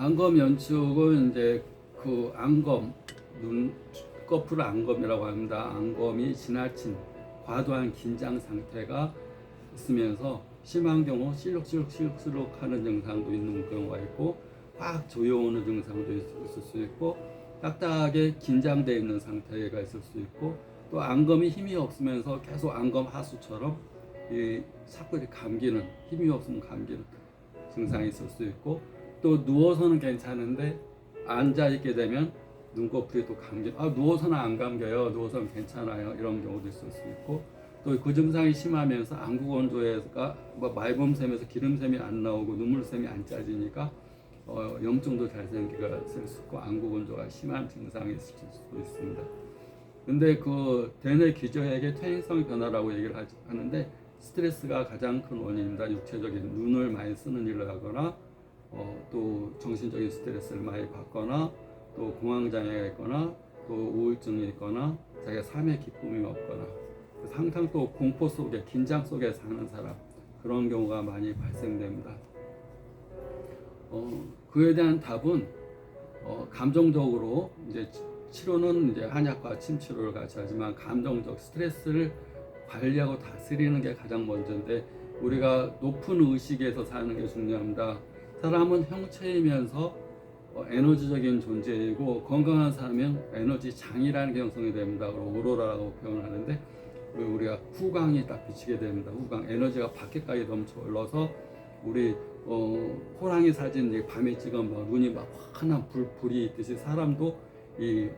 안검 연축은 이제 그 안검, 눈꺼풀 안검이라고 합니다. 안검이 지나친 과도한 긴장 상태가 있으면서 심한 경우 실룩실룩 하는 증상도 있는 경우가 있고, 확 조여오는 증상도 있을 수 있고, 딱딱하게 긴장되어 있는 상태가 있을 수 있고, 또 안검이 힘이 없으면서 계속 안검 하수처럼 자꾸 감기는, 힘이 없으면 감기는 증상이 있을 수 있고, 또 누워서는 괜찮은데 앉아 있게 되면 눈꺼풀이 또 감기. 누워서는 안 감겨요. 누워서는 괜찮아요. 이런 경우도 있을 수 있고, 또 그 증상이 심하면서 안구건조가 말범샘에서 기름샘이 안 나오고 눈물샘이 안 짜지니까 염증도 잘 생기가 있을 수 있고, 안구건조가 심한 증상이 있을 수도 있습니다. 근데 그 대뇌 기저핵의 퇴행성 변화라고 얘기를 하는데, 스트레스가 가장 큰 원인입니다. 육체적인 눈을 많이 쓰는 일을 하거나 또 정신적인 스트레스를 많이 받거나, 또 공황장애가 있거나, 또 우울증이 있거나, 자기가 삶의 기쁨이 없거나, 항상 또 공포 속에, 긴장 속에 사는 사람, 그런 경우가 많이 발생됩니다. 그에 대한 답은 감정적으로, 이제 치료는 이제 한약과 침치료를 같이 하지만, 감정적 스트레스를 관리하고 다스리는 게 가장 먼저인데, 우리가 높은 의식에서 사는 게 중요합니다. 사람은 형체이면서 에너지적인 존재이고, 건강한 사람은 에너지 장이라는 게 형성이 됩니다. 오로라라고 표현하는데, 우리가 후광이 딱 비치게 됩니다. 후광, 에너지가 밖에까지 넘쳐 흘러서, 우리 호랑이 사진 밤에 찍으면 막 눈이 막 환한 불이 있듯이, 사람도 이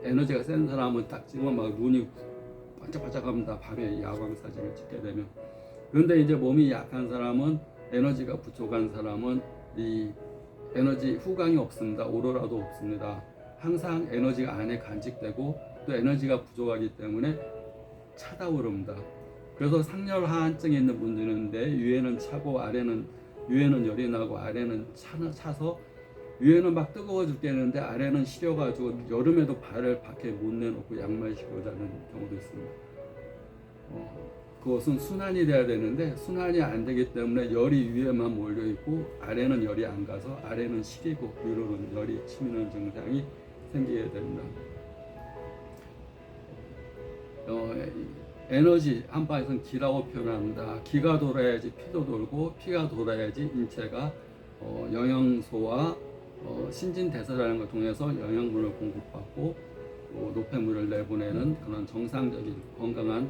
에너지가 센 사람은 딱 찍으면 막 눈이 반짝반짝합니다. 밤에 야광 사진을 찍게 되면. 그런데 이제 몸이 약한 사람은, 에너지가 부족한 사람은 이 에너지 후광이 없습니다. 오로라도 없습니다. 항상 에너지가 안에 간직되고, 또 에너지가 부족하기 때문에 차다오릅니다. 그래서 상열하한증이 있는 분들인데, 위에는 차고 위에는 열이 나고 아래는 차서, 위에는 막 뜨거워 죽겠는데 아래는 시려가지고 여름에도 발을 밖에 못 내놓고 양말 신고 자는 경우도 있습니다. 그것은 순환이 돼야 되는데 순환이 안 되기 때문에 열이 위에만 몰려 있고, 아래는 열이 안 가서 아래는 시리고 위로는 열이 치미는 증상이 생기게 됩니다. 에너지 한바에서는 기라고 표현합니다. 기가 돌아야지 피도 돌고, 피가 돌아야지 인체가 영양소와 신진대사라는 걸 통해서 영양분을 공급받고 노폐물을 내보내는 그런 정상적인 건강한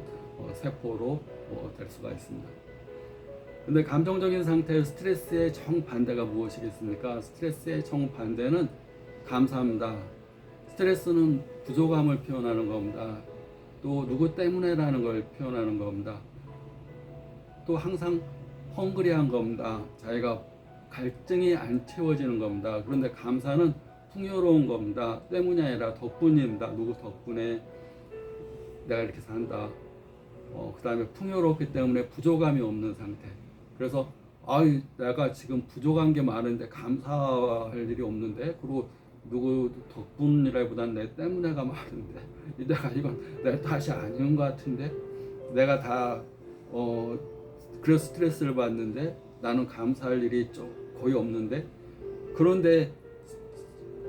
세포로 될 수가 있습니다. 근데 감정적인 상태의 스트레스의 정반대가 무엇이겠습니까? 스트레스의 정반대는 감사합니다. 스트레스는 부족함을 표현하는 겁니다. 또 누구 때문에라는 걸 표현하는 겁니다. 또 항상 헝그리한 겁니다. 자기가 갈증이 안 채워지는 겁니다. 그런데 감사는 풍요로운 겁니다. 때문이 아니라 덕분입니다. 누구 덕분에 내가 이렇게 산다. 그 다음에 풍요롭기 때문에 부족함이 없는 상태. 그래서 내가 지금 부족한 게 많은데 감사할 일이 없는데, 그리고 누구 덕분이라기보다는 내 때문에가 많은데, 이건 내 탓이 아닌 것 같은데, 내가 다 그래서 스트레스를 받는데 나는 감사할 일이 거의 없는데, 그런데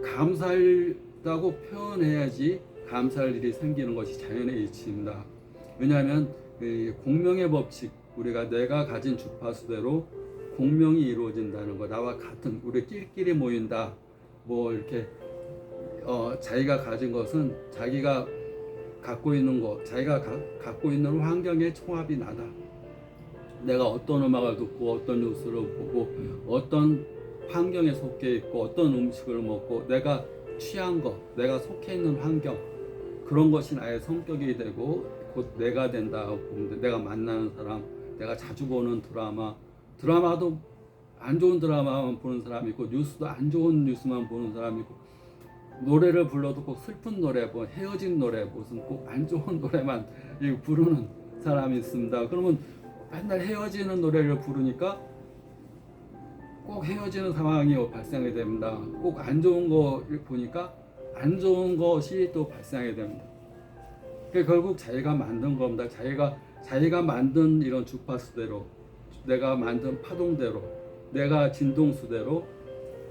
감사하다고 표현해야지 감사할 일이 생기는 것이 자연의 이치입니다. 왜냐하면 공명의 법칙, 우리가 내가 가진 주파수대로 공명이 이루어진다는 거, 나와 같은 우리 끼리끼리 모인다. 이렇게 자기가 가진 것은 자기가 갖고 있는 것, 자기가 갖고 있는 환경의 총합이 나다. 내가 어떤 음악을 듣고, 어떤 뉴스를 보고, 어떤 환경에 속해 있고, 어떤 음식을 먹고, 내가 취한 것, 내가 속해 있는 환경, 그런 것이 나의 성격이 되고 곧 내가 된다고 보면, 내가 만나는 사람, 내가 자주 보는 드라마도 안 좋은 드라마만 보는 사람이 있고, 뉴스도 안 좋은 뉴스만 보는 사람이 있고, 노래를 불러도 꼭 슬픈 노래, 헤어진 노래, 무슨 꼭 안 좋은 노래만 부르는 사람이 있습니다. 그러면 맨날 헤어지는 노래를 부르니까 꼭 헤어지는 상황이 발생하게 됩니다. 꼭 안 좋은 거 보니까 안 좋은 것이 또 발생하게 됩니다. 결국 자기가 만든 겁니다. 자기가 만든 이런 주파수대로, 내가 만든 파동대로, 내가 진동수대로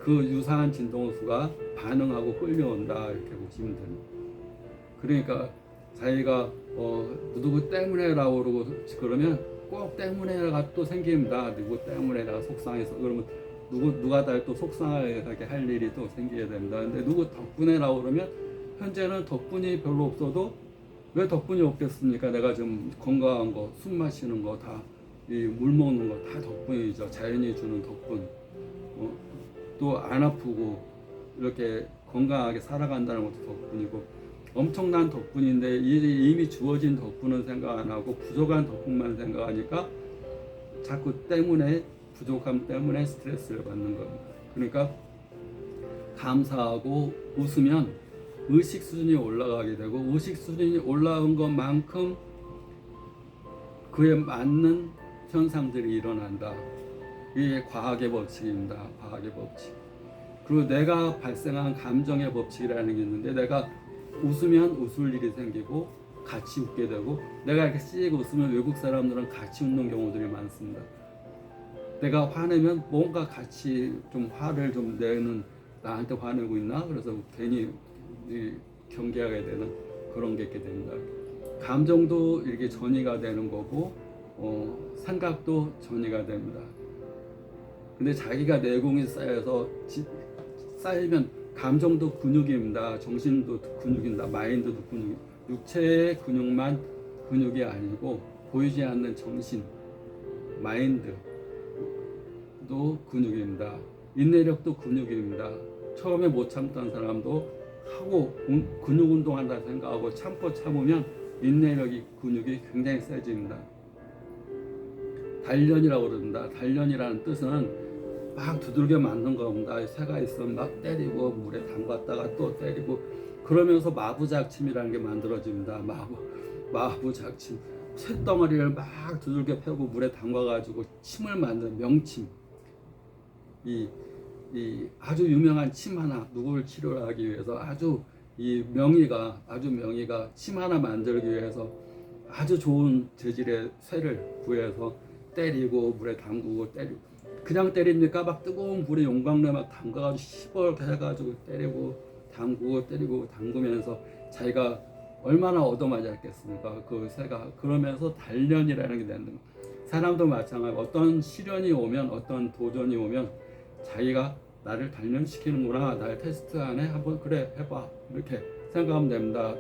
그 유사한 진동수가 반응하고 끌려온다 이렇게 보시면 됩니다. 그러니까 자기가 누구 때문에라고 그러고 그러면 꼭 때문에가 또 생깁니다. 누구 때문에 내가 속상해서 그러면 누가 날 또 속상하게 할 일이 또 생기게 됩니다. 근데 누구 덕분에라고 그러면 현재는 덕분이 별로 없어도 왜 덕분이 없겠습니까? 내가 지금 건강한 거, 숨 마시는 거 다, 이 물 먹는 거 다 덕분이죠. 자연이 주는 덕분. 또 안 아프고 이렇게 건강하게 살아간다는 것도 덕분이고 엄청난 덕분인데 이미 주어진 덕분은 생각 안 하고 부족한 덕분만 생각하니까 자꾸 부족함 때문에 스트레스를 받는 겁니다. 그러니까 감사하고 웃으면 의식 수준이 올라가게 되고 의식 수준이 올라온 것만큼 그에 맞는 현상들이 일어난다. 이게 과학의 법칙입니다. 과학의 법칙. 그리고 내가 발생한 감정의 법칙이라는 게 있는데 내가 웃으면 웃을 일이 생기고 같이 웃게 되고 내가 이렇게 씩 웃으면 외국 사람들은 같이 웃는 경우들이 많습니다. 내가 화내면 뭔가 같이 좀 화를 좀 내는 나한테 화내고 있나? 그래서 괜히 경계하게 되는 그런 게 있게 됩니다. 감정도 이렇게 전이가 되는 거고 생각도 전이가 됩니다. 근데 자기가 내공이 쌓이면 감정도 근육입니다. 정신도 근육입니다. 마인드도 근육. 육체의 근육만 근육이 아니고 보이지 않는 정신, 마인드도 근육입니다. 인내력도 근육입니다. 처음에 못 참던 사람도 하고 근육 운동한다 생각하고 참으면 인내력이 근육이 굉장히 세집니다. 단련이라고 그럽니다. 단련이라는 뜻은 막 두들겨 맞는 겁니다. 새가 있으면 막 때리고 물에 담갔다가 또 때리고 그러면서 마부작침이라는 게 만들어집니다. 마부작침. 쇳덩어리를 막 두들겨 패고 물에 담가가지고 침을 만드는 명침. 이 아주 유명한 침 하나 누구를 치료하기 위해서 아주 명의가 침 하나 만들기 위해서 아주 좋은 재질의 쇠를 구해서 때리고 물에 담그고 때리고 그냥 때립니까? 막 뜨거운 물에 용광로에 막 담가가지고 시뻘게 해가지고 때리고 담그면서 자기가 얼마나 얻어맞았겠습니까? 그 새가 그러면서 단련이라는 게 되는 거예요. 사람도 마찬가지로 어떤 시련이 오면 어떤 도전이 오면 자기가 나를 단련시키는구나, 나를 테스트하네, 한번 그래 해봐 이렇게 생각하면 됩니다.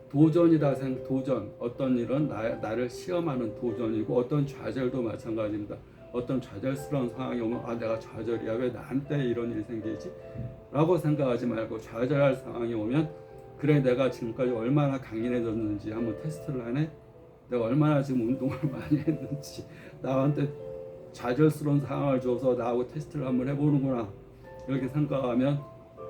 도전 어떤 일은 나를 시험하는 도전이고 어떤 좌절도 마찬가지입니다. 어떤 좌절스러운 상황이 오면 내가 좌절이야 왜 나한테 이런 일이 생기지? 라고 생각하지 말고 좌절할 상황이 오면 그래 내가 지금까지 얼마나 강인해졌는지 한번 테스트를 하네. 내가 얼마나 지금 운동을 많이 했는지 나한테 좌절스러운 상황을 줘서 나하고 테스트를 한번 해보는구나 이렇게 생각하면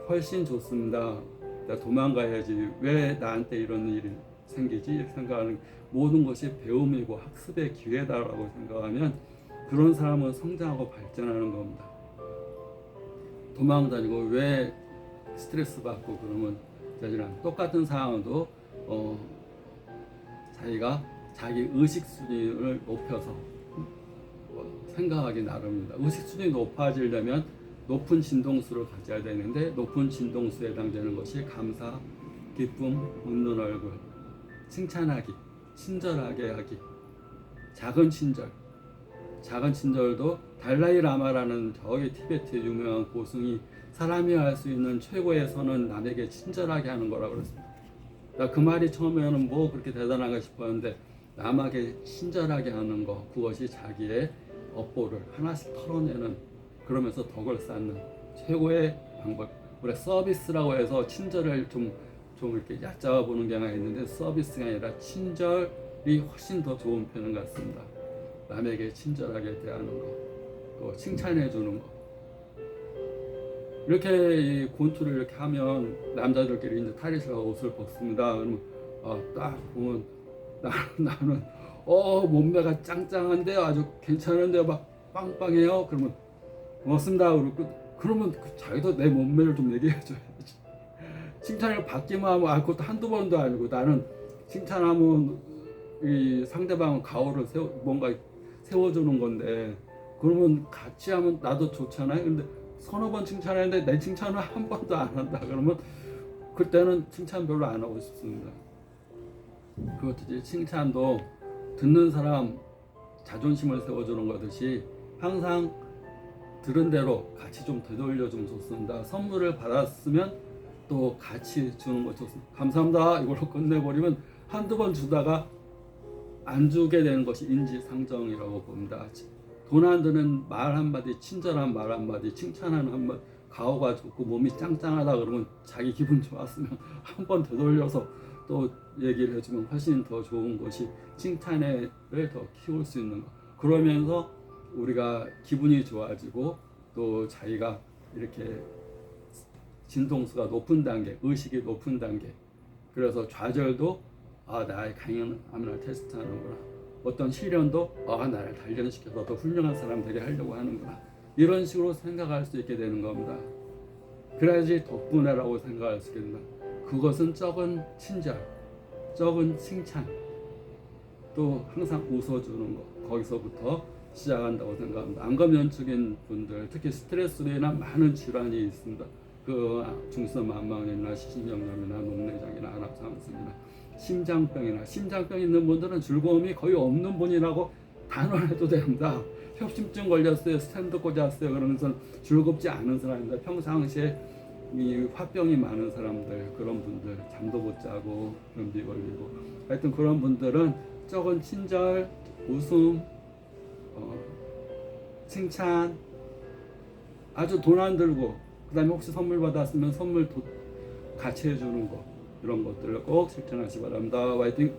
훨씬 좋습니다. 내가 도망가야지 왜 나한테 이런 일이 생기지 이렇게 생각하는 모든 것이 배움이고 학습의 기회다라고 생각하면 그런 사람은 성장하고 발전하는 겁니다. 도망다니고 왜 스트레스 받고 그러면 되지만 똑같은 상황도 자기가 자기 의식 수준을 높여서 생각하기 나름입니다. 의식 수준이 높아지려면 높은 진동수를 가져야 되는데 높은 진동수에 해당되는 것이 감사, 기쁨, 웃는 얼굴, 칭찬하기, 친절하게 하기, 작은 친절도 달라이 라마라는 저기 티베트의 유명한 고승이 사람이 할 수 있는 최고의 선은 남에게 친절하게 하는 거라고 그랬습니다. 그 말이 처음에는 뭐 그렇게 대단한가 싶었는데 남에게 친절하게 하는 거 그것이 자기의 업보를 하나씩 털어내는 그러면서 덕을 쌓는 최고의 방법. 우리 서비스라고 해서 친절을 좀 이렇게 얕잡아 보는 경향이 있는데 서비스가 아니라 친절이 훨씬 더 좋은 표현 같습니다. 남에게 친절하게 대하는 거, 또 칭찬해 주는 거. 이렇게 권투를 이렇게 하면 남자들끼리 이제 탈의실과 옷을 벗습니다. 그러면 딱 보면 나는 몸매가 짱짱한데 아주 괜찮은데 막 빵빵해요. 그러면 고맙습니다. 그러면 자기도 내 몸매를 좀 얘기해줘야지. 칭찬을 받기만 하면 그것도 한두 번도 아니고 나는 칭찬하면 이 상대방은 가오를 뭔가 세워주는 건데 그러면 같이 하면 나도 좋잖아요. 근데 서너 번 칭찬했는데 내 칭찬을 한 번도 안 한다 그러면 그때는 칭찬 별로 안 하고 싶습니다. 그렇듯이 칭찬도 듣는 사람 자존심을 세워주는 거듯이 항상 들은 대로 같이 좀 되돌려주면 좋습니다. 선물을 받았으면 또 같이 주는 거 좋습니다. 감사합니다 이걸로 끝내버리면 한두 번 주다가 안 주게 되는 것이 인지상정이라고 봅니다. 돈 안 드는 말 한마디, 친절한 말 한마디, 칭찬하는 한마디, 가오가 좋고 몸이 짱짱하다 그러면 자기 기분 좋았으면 한 번 되돌려서 또 얘기를 해주면 훨씬 더 좋은 것이 칭찬을 더 키울 수 있는 것. 그러면서 우리가 기분이 좋아지고 또 자기가 이렇게 진동수가 높은 단계, 의식이 높은 단계. 그래서 좌절도 나의 강연함을 테스트하는구나. 어떤 시련도 나를 단련시켜서 더 훌륭한 사람 되게 하려고 하는구나. 이런 식으로 생각할 수 있게 되는 겁니다. 그래야지 덕분에라고 생각할 수 있게 된다. 그것은 적은 친절, 적은 칭찬, 또 항상 웃어주는 것, 거기서부터 시작한다고 생각합니다. 안검연축인 분들, 특히 스트레스로 인한 많은 질환이 있습니다. 그 중수만망이나 시신경염이나 녹내장이나 안압상승이나 심장병이나 심장병 있는 분들은 즐거움이 거의 없는 분이라고 단언해도 됩니다. 협심증 걸렸어요, 스탠드 꽂았어요 그러면서 즐겁지 않은 사람입니다. 평상시에 이 화병이 많은 사람들, 그런 분들 잠도 못 자고 변비 걸리고 하여튼 그런 분들은 적은 친절, 웃음, 칭찬, 아주 돈 안 들고 그 다음에 혹시 선물 받았으면 선물 같이 해주는 거, 이런 것들을 꼭 실천하시기 바랍니다. 화이팅!